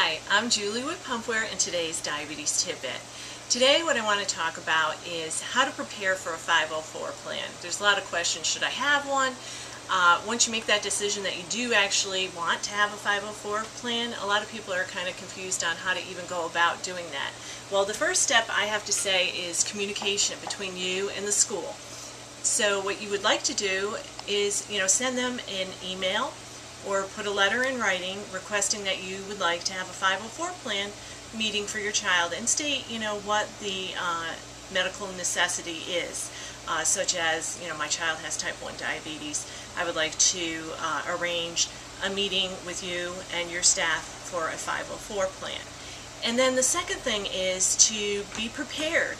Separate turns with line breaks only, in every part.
Hi, I'm Julie with Pumpware and today's Diabetes Tidbit. Today what I want to talk about is how to prepare for a 504 plan. There's a lot of questions, should I have one? Once you make that decision that you do actually want to have a 504 plan, a lot of people are kind of confused on how to even go about doing that. Well, the first step I have to say is communication between you and the school. So what you would like to do is, send them an email or put a letter in writing requesting that you would like to have a 504 plan meeting for your child and state, what the medical necessity is, such as, my child has type 1 diabetes. I would like to arrange a meeting with you and your staff for a 504 plan. And then the second thing is to be prepared.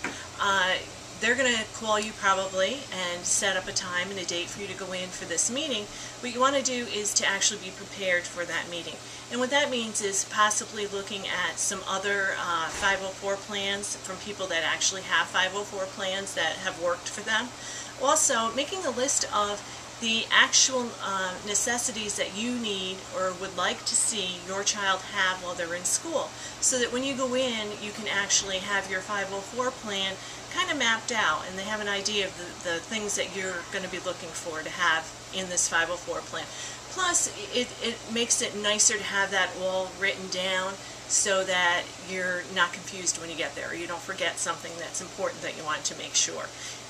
They're going to call you probably and set up a time and a date for you to go in for this meeting. What you want to do is to actually be prepared for that meeting. And what that means is possibly looking at some other 504 plans from people that actually have 504 plans that have worked for them. Also, making a list of the actual necessities that you need or would like to see your child have while they're in school, so that when you go in you can actually have your 504 plan kind of mapped out and they have an idea of the things that you're going to be looking for to have in this 504 plan. Plus, it makes it nicer to have that all written down so that you're not confused when you get there, or you don't forget something that's important that you want to make sure.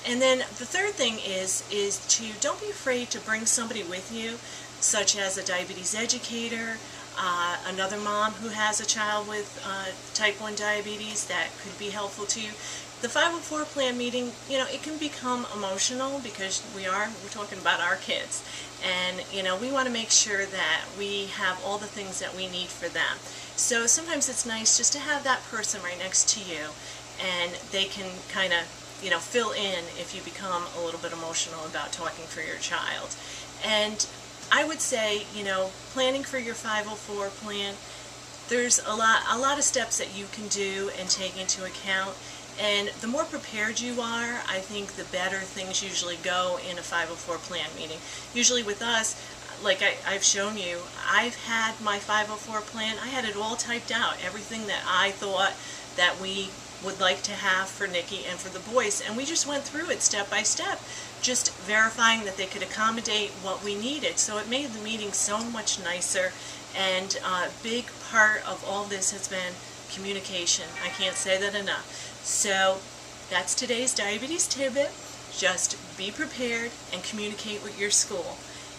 And then the third thing is to don't be afraid to bring somebody with you, such as a diabetes educator, another mom who has a child with type 1 diabetes that could be helpful to you. The 504 plan meeting, it can become emotional because we're talking about our kids, and we want to make sure that we have all the things that we need for them. So sometimes it's nice just to have that person right next to you, and they can kind of fill in if you become a little bit emotional about talking for your child. And I would say, planning for your 504 plan, there's a lot of steps that you can do and take into account. And the more prepared you are, I think the better things usually go in a 504 plan meeting. Usually with us, like I've shown you, I've had my 504 plan, I had it all typed out, everything that I thought that we would like to have for Nikki and for the boys, and we just went through it step by step, just verifying that they could accommodate what we needed. So it made the meeting so much nicer, and a big part of all this has been communication. I can't say that enough. So that's today's Diabetes Tidbit. Just be prepared and communicate with your school.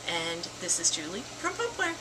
And this is Julie from Pumpware.